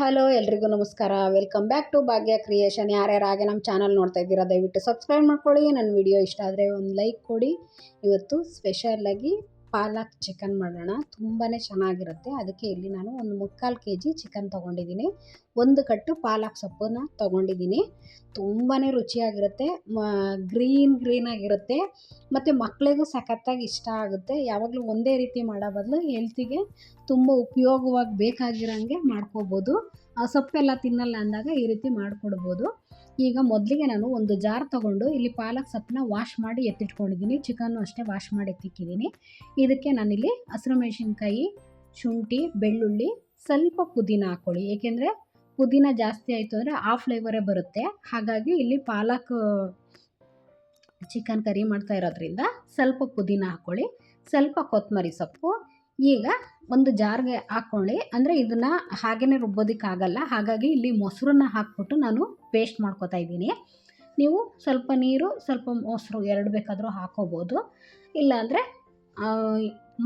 Hello ಎಲ್ರಿಗೂ ನಮಸ್ಕಾರ. Welcome back to Bhagya creation. ಯಾರ್ಯಾರು ಹಾಗೆ ನಮ್ಮ ಚಾನಲ್ ನೋಡ್ತಾ ಇದ್ದೀರಾ ದಯವಿಟ್ಟು ಸಬ್ಸ್ಕ್ರೈಬ್ ಮಾಡ್ಕೊಳ್ಳಿ. ನನ್ನ ವಿಡಿಯೋ ಇಷ್ಟ ಆದರೆ ಒಂದು ಲೈಕ್ ಕೊಡಿ. ಇವತ್ತು ಸ್ಪೆಷಲಾಗಿ ಪಾಲಕ್ ಚಿಕನ್ ಮಾಡೋಣ. ತುಂಬಾ ಚೆನ್ನಾಗಿರುತ್ತೆ. ಅದಕ್ಕೆ ಇಲ್ಲಿ ನಾನು ಒಂದು 3/4 kg ಚಿಕನ್ ತೊಗೊಂಡಿದ್ದೀನಿ. ಒಂದು ಕಟ್ಟು ಪಾಲಕ್ ಸೊಪ್ಪನ್ನು ತೊಗೊಂಡಿದ್ದೀನಿ. ತುಂಬಾ ರುಚಿಯಾಗಿರುತ್ತೆ, ಗ್ರೀನ್ ಆಗಿರುತ್ತೆ ಮತ್ತು ಮಕ್ಕಳಿಗೂ ಸಖತ್ತಾಗಿ ಇಷ್ಟ ಆಗುತ್ತೆ. ಯಾವಾಗಲೂ ಒಂದೇ ರೀತಿ ಮಾಡೋ ಬದಲು ಹೆಲ್ತಿಗೆ ತುಂಬ ಉಪಯೋಗವಾಗಿ ಬೇಕಾಗಿರೋಂಗೆ ಮಾಡ್ಕೋಬೋದು. ಸೊಪ್ಪೆಲ್ಲ ತಿನ್ನಲ್ಲ ಅಂದಾಗ ಈ ರೀತಿ ಮಾಡಿಕೊಡ್ಬೋದು. ಈಗ ಮೊದಲಿಗೆ ನಾನು ಒಂದು ಜಾರ್ ತೊಗೊಂಡು ಇಲ್ಲಿ ಪಾಲಕ್ ಸೊಪ್ಪನ್ನ ವಾಶ್ ಮಾಡಿ ಎತ್ತಿಟ್ಕೊಂಡಿದ್ದೀನಿ. ಚಿಕನ್ನು ಅಷ್ಟೇ ವಾಶ್ ಮಾಡಿ ಎತ್ತಿಕ್ಕಿದ್ದೀನಿ. ಇದಕ್ಕೆ ನಾನಿಲ್ಲಿ ಹಸಿರು ಮೆಣಸಿನ್ಕಾಯಿ, ಶುಂಠಿ, ಬೆಳ್ಳುಳ್ಳಿ, ಸ್ವಲ್ಪ ಪುದೀನ ಹಾಕ್ಕೊಳ್ಳಿ. ಏಕೆಂದರೆ ಪುದೀನ ಜಾಸ್ತಿ ಆಯಿತು ಅಂದರೆ ಆ ಫ್ಲೇವರೇ ಬರುತ್ತೆ. ಹಾಗಾಗಿ ಇಲ್ಲಿ ಪಾಲಕ್ ಚಿಕನ್ ಕರಿ ಮಾಡ್ತಾ ಇರೋದ್ರಿಂದ ಸ್ವಲ್ಪ ಪುದೀನ ಹಾಕ್ಕೊಳ್ಳಿ, ಸ್ವಲ್ಪ ಕೊತ್ತಂಬರಿ ಸೊಪ್ಪು. ಈಗ ಒಂದು ಜಾರ್ಗೆ ಹಾಕ್ಕೊಳ್ಳಿ. ಅಂದರೆ ಇದನ್ನು ಹಾಗೇ ರುಬ್ಬೋದಕ್ಕಾಗಲ್ಲ, ಹಾಗಾಗಿ ಇಲ್ಲಿ ಮೊಸರನ್ನ ಹಾಕ್ಬಿಟ್ಟು ನಾನು ಪೇಸ್ಟ್ ಮಾಡ್ಕೊತಾ ಇದ್ದೀನಿ. ನೀವು ಸ್ವಲ್ಪ ನೀರು ಸ್ವಲ್ಪ ಮೊಸರು ಎರಡು ಬೇಕಾದರೂ ಹಾಕ್ಕೋಬೋದು. ಇಲ್ಲಾಂದರೆ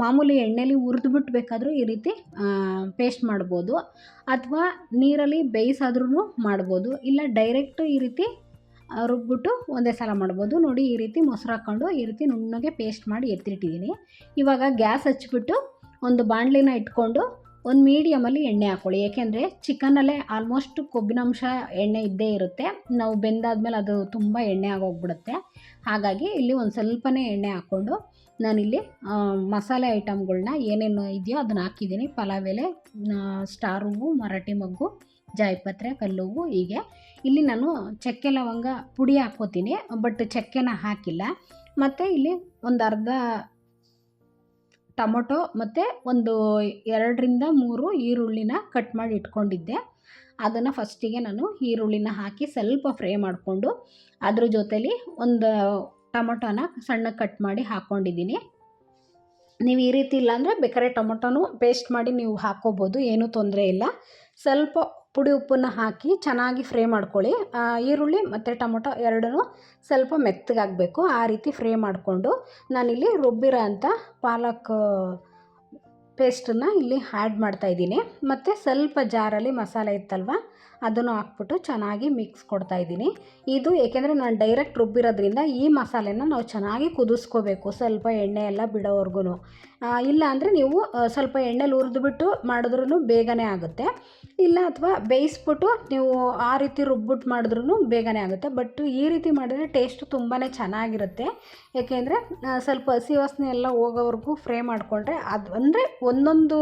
ಮಾಮೂಲಿ ಎಣ್ಣೆಲಿ ಹುರಿದ್ಬಿಟ್ಟು ಬೇಕಾದರೂ ಈ ರೀತಿ ಪೇಸ್ಟ್ ಮಾಡ್ಬೋದು, ಅಥವಾ ನೀರಲ್ಲಿ ಬೇಯಿಸಾದ್ರೂ ಮಾಡ್ಬೋದು, ಇಲ್ಲ ಡೈರೆಕ್ಟು ಈ ರೀತಿ ರುಬ್ಬಿಟ್ಟು ಒಂದೇ ಸಲ ಮಾಡ್ಬೋದು. ನೋಡಿ, ಈ ರೀತಿ ಮೊಸರು ಹಾಕ್ಕೊಂಡು ಈ ರೀತಿ ನುಣ್ಣಗೆ ಪೇಸ್ಟ್ ಮಾಡಿ ಎತ್ತಿಟ್ಟಿದ್ದೀನಿ. ಇವಾಗ ಗ್ಯಾಸ್ ಹಚ್ಬಿಟ್ಟು ಒಂದು ಬಾಣಲಿನ ಇಟ್ಕೊಂಡು ಒಂದು ಮೀಡಿಯಮಲ್ಲಿ ಎಣ್ಣೆ ಹಾಕ್ಕೊಳ್ಳಿ. ಏಕೆಂದರೆ ಚಿಕನಲ್ಲೇ ಆಲ್ಮೋಸ್ಟ್ ಕೊಬ್ಬಿನಂಶ ಎಣ್ಣೆ ಇದ್ದೇ ಇರುತ್ತೆ. ನಾವು ಬೆಂದಾದ್ಮೇಲೆ ಅದು ತುಂಬ ಎಣ್ಣೆ ಆಗೋಗ್ಬಿಡುತ್ತೆ. ಹಾಗಾಗಿ ಇಲ್ಲಿ ಒಂದು ಸ್ವಲ್ಪನೇ ಎಣ್ಣೆ ಹಾಕ್ಕೊಂಡು ನಾನಿಲ್ಲಿ ಮಸಾಲೆ ಐಟಮ್ಗಳನ್ನ ಏನೇನು ಇದೆಯೋ ಅದನ್ನು ಹಾಕಿದ್ದೀನಿ. ಪಲಾವ್ ಎಲೆ, ಸ್ಟಾರ್ ಹೂವು, ಮರಾಠಿ ಮೊಗ್ಗು, ಜಾಯಿಪತ್ರೆ, ಕಲ್ಲುವು. ಹೀಗೆ ಇಲ್ಲಿ ನಾನು ಚಕ್ಕೆ ಲವಂಗ ಪುಡಿ ಹಾಕ್ಕೋತೀನಿ, ಬಟ್ ಚಕ್ಕೆನ ಹಾಕಿಲ್ಲ. ಮತ್ತು ಇಲ್ಲಿ ಒಂದು ಅರ್ಧ ಟೊಮೊಟೊ ಮತ್ತು ಒಂದು 2ರಿಂದ 3 ಈರುಳ್ಳಿನ ಕಟ್ ಮಾಡಿ ಇಟ್ಕೊಂಡಿದ್ದೆ. ಅದನ್ನು ಫಸ್ಟಿಗೆ ನಾನು ಈರುಳ್ಳಿನ ಹಾಕಿ ಸ್ವಲ್ಪ ಫ್ರೈ ಮಾಡಿಕೊಂಡು ಅದ್ರ ಜೊತೇಲಿ ಒಂದು ಟೊಮೊಟೊನ ಸಣ್ಣಗೆ ಕಟ್ ಮಾಡಿ ಹಾಕ್ಕೊಂಡಿದ್ದೀನಿ. ನೀವು ಈ ರೀತಿ ಇಲ್ಲಾಂದರೆ ಬೇಕಾದ್ರೆ ಟೊಮೊಟೊನೂ ಪೇಸ್ಟ್ ಮಾಡಿ ನೀವು ಹಾಕ್ಕೋಬೋದು, ಏನೂ ತೊಂದರೆ ಇಲ್ಲ. ಸ್ವಲ್ಪ ಪುಡಿ ಉಪ್ಪನ್ನು ಹಾಕಿ ಚೆನ್ನಾಗಿ ಫ್ರೈ ಮಾಡ್ಕೊಳ್ಳಿ. ಈರುಳ್ಳಿ ಮತ್ತು ಟೊಮೊಟೊ ಎರಡೂ ಸ್ವಲ್ಪ ಮೆತ್ತಗಾಗಬೇಕು, ಆ ರೀತಿ ಫ್ರೈ ಮಾಡಿಕೊಂಡು ನಾನಿಲ್ಲಿ ರುಬ್ಬಿರೋ ಅಂಥ ಪಾಲಕ್ ಪೇಸ್ಟನ್ನು ಇಲ್ಲಿ ಆ್ಯಡ್ ಮಾಡ್ತಾಯಿದ್ದೀನಿ. ಮತ್ತು ಸ್ವಲ್ಪ ಜಾರಲ್ಲಿ ಮಸಾಲೆ ಇತ್ತಲ್ವ ಅದನ್ನು ಹಾಕ್ಬಿಟ್ಟು ಚೆನ್ನಾಗಿ ಮಿಕ್ಸ್ ಕೊಡ್ತಾಯಿದ್ದೀನಿ. ಇದು ಏಕೆಂದರೆ ನಾನು ಡೈರೆಕ್ಟ್ ರುಬ್ಬಿರೋದ್ರಿಂದ ಈ ಮಸಾಲೆನ ನಾವು ಚೆನ್ನಾಗಿ ಕುದಿಸ್ಕೋಬೇಕು, ಸ್ವಲ್ಪ ಎಣ್ಣೆ ಎಲ್ಲ ಬಿಡೋವರೆಗೂ. ಇಲ್ಲ ಅಂದರೆ ನೀವು ಸ್ವಲ್ಪ ಎಣ್ಣೆಲಿ ಹುರಿದ್ಬಿಟ್ಟು ಮಾಡಿದ್ರೂ ಬೇಗನೆ ಆಗುತ್ತೆ, ಇಲ್ಲ ಅಥವಾ ಬೇಯಿಸ್ಬಿಟ್ಟು ನೀವು ಆ ರೀತಿ ರುಬ್ಬಿಟ್ಟು ಮಾಡಿದ್ರೂ ಬೇಗನೆ ಆಗುತ್ತೆ. ಬಟ್ ಈ ರೀತಿ ಮಾಡಿದ್ರೆ ಟೇಸ್ಟು ತುಂಬಾ ಚೆನ್ನಾಗಿರುತ್ತೆ. ಏಕೆಂದರೆ ಸ್ವಲ್ಪ ಹಸಿ ವಾಸನೆ ಎಲ್ಲ ಹೋಗೋವರೆಗೂ ಫ್ರೈ ಮಾಡಿಕೊಂಡ್ರೆ ಅದು ಅಂದರೆ ಒಂದೊಂದು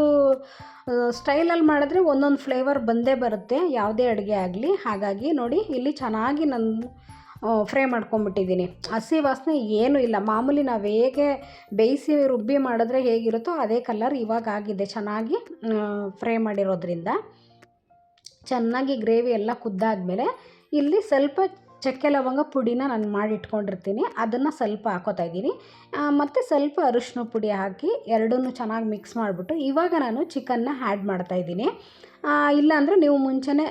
ಸ್ಟೈಲಲ್ಲಿ ಮಾಡಿದ್ರೆ ಒಂದೊಂದು ಫ್ಲೇವರ್ ಬಂದೇ ಬರುತ್ತೆ ಯಾವುದೇ ಅಡುಗೆ ಆಗಲಿ. ಹಾಗಾಗಿ ನೋಡಿ, ಇಲ್ಲಿ ಚೆನ್ನಾಗಿ ನಾನು ಫ್ರೈ ಮಾಡ್ಕೊಂಬಿಟ್ಟಿದ್ದೀನಿ. ಹಸಿ ವಾಸನೆ ಏನೂ ಇಲ್ಲ. ಮಾಮೂಲಿ ನಾವು ಹೇಗೆ ಬೇಯಿಸಿ ರುಬ್ಬಿ ಮಾಡಿದ್ರೆ ಹೇಗಿರುತ್ತೋ ಅದೇ ಕಲರ್ ಇವಾಗ ಆಗಿದೆ, ಚೆನ್ನಾಗಿ ಫ್ರೈ ಮಾಡಿರೋದ್ರಿಂದ. ಚೆನ್ನಾಗಿ ಗ್ರೇವಿ ಎಲ್ಲ ಕುದ್ದಾದಮೇಲೆ ಇಲ್ಲಿ ಸ್ವಲ್ಪ ಚಕ್ಕೆ ಲವಂಗ ಪುಡಿನ ನಾನು ಮಾಡಿಟ್ಕೊಂಡಿರ್ತೀನಿ, ಅದನ್ನು ಸ್ವಲ್ಪ ಹಾಕೋತಾ ಇದ್ದೀನಿ. ಮತ್ತು ಸ್ವಲ್ಪ ಅರಿಶಿನ ಪುಡಿ ಹಾಕಿ ಎರಡನ್ನೂ ಚೆನ್ನಾಗಿ ಮಿಕ್ಸ್ ಮಾಡಿಬಿಟ್ಟು ಇವಾಗ ನಾನು ಚಿಕನ್ನ ಆ್ಯಡ್ ಮಾಡ್ತಾಯಿದ್ದೀನಿ. ಇಲ್ಲಾಂದರೆ ನೀವು ಮುಂಚೆನೇ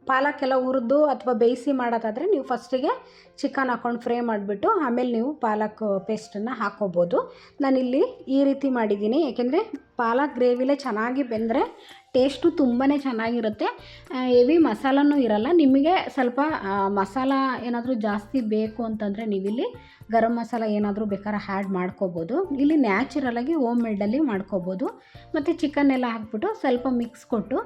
ಪಾಲಕ್ಕೆಲ್ಲ ಹುರಿದು ಅಥವಾ ಬೇಯಿಸಿ ಮಾಡೋದಾದರೆ ನೀವು ಫಸ್ಟಿಗೆ ಚಿಕನ್ ಹಾಕ್ಕೊಂಡು ಫ್ರೈ ಮಾಡಿಬಿಟ್ಟು ಆಮೇಲೆ ನೀವು ಪಾಲಕ್ ಪೇಸ್ಟನ್ನು ಹಾಕ್ಕೋಬೋದು. ನಾನಿಲ್ಲಿ ಈ ರೀತಿ ಮಾಡಿದ್ದೀನಿ, ಏಕೆಂದರೆ ಪಾಲಕ್ ಗ್ರೇವಿಲೇ ಚೆನ್ನಾಗಿ ಬೆಂದರೆ ಟೇಸ್ಟು ತುಂಬಾ ಚೆನ್ನಾಗಿರುತ್ತೆ. ಹೆವಿ ಮಸಾಲನೂ ಇರಲ್ಲ. ನಿಮಗೆ ಸ್ವಲ್ಪ ಮಸಾಲ ಏನಾದರೂ ಜಾಸ್ತಿ ಬೇಕು ಅಂತಂದರೆ ನೀವಿಲ್ಲಿ ಗರಂ ಮಸಾಲ ಏನಾದರೂ ಬೇಕಾದ್ರೆ ಆ್ಯಡ್ ಮಾಡ್ಕೋಬೋದು. ಇಲ್ಲಿ ನ್ಯಾಚುರಲಾಗಿ ಹೋಮ್ ಮೇಡಲ್ಲಿ ಮಾಡ್ಕೋಬೋದು. ಮತ್ತು ಚಿಕನ್ ಎಲ್ಲ ಹಾಕ್ಬಿಟ್ಟು ಸ್ವಲ್ಪ ಮಿಕ್ಸ್ ಕೊಟ್ಟು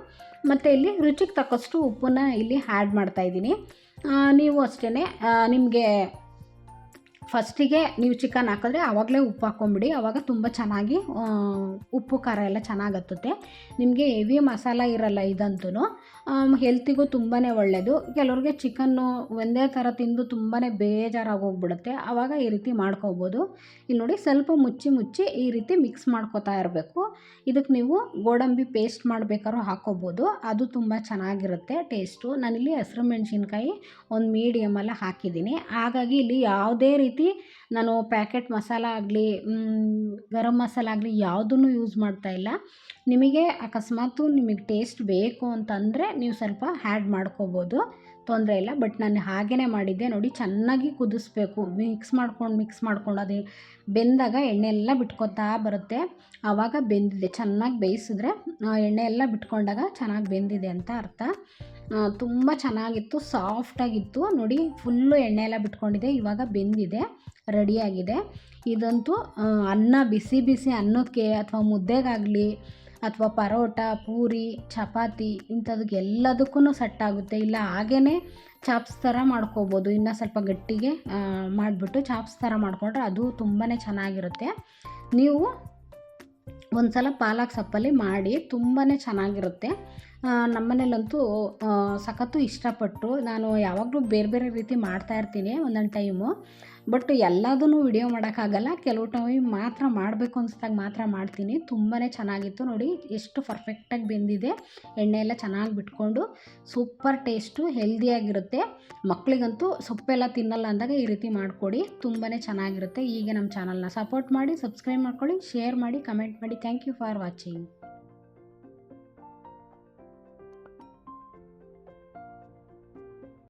ಮತ್ತು ಇಲ್ಲಿ ರುಚಿಗೆ ತಕ್ಕಷ್ಟು ಉಪ್ಪನ್ನು ಇಲ್ಲಿ ಆ್ಯಡ್ ಮಾಡ್ತಾಯಿದ್ದೀನಿ. ನೀವು ಅಷ್ಟೇ ನಿಮಗೆ ಫಸ್ಟಿಗೆ ನೀವು ಚಿಕನ್ ಹಾಕಿದ್ರೆ ಆವಾಗಲೇ ಉಪ್ಪು ಹಾಕ್ಕೊಂಬಿಡಿ, ಆವಾಗ ತುಂಬ ಚೆನ್ನಾಗಿ ಉಪ್ಪು ಖಾರ ಎಲ್ಲ ಚೆನ್ನಾಗಿ ಹತ್ತುತ್ತೆ. ನಿಮಗೆ ಹೆವಿ ಮಸಾಲ ಇರಲ್ಲ ಇದಂತೂ, ಹೆಲ್ತಿಗೂ ತುಂಬಾ ಒಳ್ಳೆಯದು. ಕೆಲವ್ರಿಗೆ ಚಿಕನ್ನು ಒಂದೇ ಥರ ತಿಂದು ತುಂಬಾ ಬೇಜಾರಾಗೋಗ್ಬಿಡುತ್ತೆ, ಆವಾಗ ಈ ರೀತಿ ಮಾಡ್ಕೋಬೋದು. ಇಲ್ಲಿ ನೋಡಿ, ಸ್ವಲ್ಪ ಮುಚ್ಚಿ ಈ ರೀತಿ ಮಿಕ್ಸ್ ಮಾಡ್ಕೋತಾ ಇರಬೇಕು. ಇದಕ್ಕೆ ನೀವು ಗೋಡಂಬಿ ಪೇಸ್ಟ್ ಮಾಡಬೇಕಾದ್ರೂ ಹಾಕ್ಕೋಬೋದು, ಅದು ತುಂಬ ಚೆನ್ನಾಗಿರುತ್ತೆ ಟೇಸ್ಟು. ನಾನಿಲ್ಲಿ ಹಸಿರು ಮೆಣಸಿನ್ಕಾಯಿ ಒಂದು ಮೀಡಿಯಮಲ್ಲಿ ಹಾಕಿದ್ದೀನಿ. ಹಾಗಾಗಿ ಇಲ್ಲಿ ಯಾವುದೇ ರೀತಿ ನಾನು ಪ್ಯಾಕೆಟ್ ಮಸಾಲ ಆಗಲಿ ಗರಂ ಮಸಾಲ ಆಗಲಿ ಯಾವುದನ್ನು ಯೂಸ್ ಮಾಡ್ತಾಯಿಲ್ಲ. ನಿಮಗೆ ಅಕಸ್ಮಾತು ನಿಮಗೆ ಟೇಸ್ಟ್ ಬೇಕು ಅಂತಂದರೆ ನೀವು ಸ್ವಲ್ಪ ಆ್ಯಡ್ ಮಾಡ್ಕೋಬೋದು. ತೊಂದರೆ ಇಲ್ಲ. ಬಟ್ ನಾನು ಹಾಗೇ ಮಾಡಿದ್ದೆ ನೋಡಿ. ಚೆನ್ನಾಗಿ ಕುದಿಸ್ಬೇಕು, ಮಿಕ್ಸ್ ಮಾಡ್ಕೊಂಡು ಅದು ಬೆಂದಾಗ ಎಣ್ಣೆ ಎಲ್ಲ ಬಿಟ್ಕೊತಾ ಬರುತ್ತೆ. ಆವಾಗ ಬೆಂದಿದೆ. ಚೆನ್ನಾಗಿ ಬೇಯಿಸಿದ್ರೆ ಎಣ್ಣೆ ಎಲ್ಲ ಬಿಟ್ಕೊಂಡಾಗ ಚೆನ್ನಾಗಿ ಬೆಂದಿದೆ ಅಂತ ಅರ್ಥ. ತುಂಬ ಚೆನ್ನಾಗಿತ್ತು, ಸಾಫ್ಟಾಗಿತ್ತು ನೋಡಿ. ಫುಲ್ಲು ಎಣ್ಣೆ ಎಲ್ಲ ಬಿಟ್ಕೊಂಡಿದೆ. ಇವಾಗ ಬೆಂದಿದೆ, ರೆಡಿಯಾಗಿದೆ. ಇದಂತೂ ಅನ್ನ ಬಿಸಿ ಬಿಸಿ ಅನ್ನಕ್ಕೆ ಅಥವಾ ಮುದ್ದೆಗಾಗಲಿ ಅಥವಾ ಪರೋಟ, ಪೂರಿ, ಚಪಾತಿ ಇಂಥದಕ್ಕೆ ಎಲ್ಲದಕ್ಕೂ ಸೆಟ್ ಆಗುತ್ತೆ. ಇಲ್ಲ ಹಾಗೇ ಚಾಪ್ಸ್ ಥರ ಮಾಡ್ಕೋಬೋದು. ಇನ್ನೂ ಸ್ವಲ್ಪ ಗಟ್ಟಿಗೆ ಮಾಡಿಬಿಟ್ಟು ಚಾಪ್ಸ್ ಥರ ಮಾಡಿಕೊಂಡ್ರೆ ಅದು ತುಂಬಾ ಚೆನ್ನಾಗಿರುತ್ತೆ. ನೀವು ಒಂದು ಸಲ ಪಾಲಕ್ ಸೊಪ್ಪಲ್ಲಿ ಮಾಡಿ, ತುಂಬಾ ಚೆನ್ನಾಗಿರುತ್ತೆ. ನಮ್ಮನೇಲಂತೂ ಸಖತ್ತು ಇಷ್ಟಪಟ್ಟರು. ನಾನು ಯಾವಾಗಲೂ ಬೇರೆ ಬೇರೆ ರೀತಿ ಮಾಡ್ತಾಯಿರ್ತೀನಿ ಒಂದೊಂದು ಟೈಮು. ಬಟ್ ಎಲ್ಲದೂ ವಿಡಿಯೋ ಮಾಡೋಕ್ಕಾಗಲ್ಲ. ಕೆಲವು ಟೈಮ್ ಮಾತ್ರ ಮಾಡಬೇಕು ಅನಿಸ್ದಾಗ ಮಾತ್ರ ಮಾಡ್ತೀನಿ. ತುಂಬಾ ಚೆನ್ನಾಗಿತ್ತು ನೋಡಿ. ಎಷ್ಟು ಪರ್ಫೆಕ್ಟಾಗಿ ಬೆಂದಿದೆ. ಎಣ್ಣೆ ಎಲ್ಲ ಚೆನ್ನಾಗಿ ಬಿಟ್ಕೊಂಡು ಸೂಪರ್ ಟೇಸ್ಟು, ಹೆಲ್ದಿಯಾಗಿರುತ್ತೆ. ಮಕ್ಕಳಿಗಂತೂ ಸೊಪ್ಪೆಲ್ಲ ತಿನ್ನಲ್ಲ ಅಂದಾಗ ಈ ರೀತಿ ಮಾಡಿಕೊಡಿ, ತುಂಬಾ ಚೆನ್ನಾಗಿರುತ್ತೆ. ಹೀಗೆ ನಮ್ಮ ಚಾನಲ್ನ ಸಪೋರ್ಟ್ ಮಾಡಿ, ಸಬ್ಸ್ಕ್ರೈಬ್ ಮಾಡ್ಕೊಳ್ಳಿ, ಶೇರ್ ಮಾಡಿ, ಕಮೆಂಟ್ ಮಾಡಿ. Thank you for watching.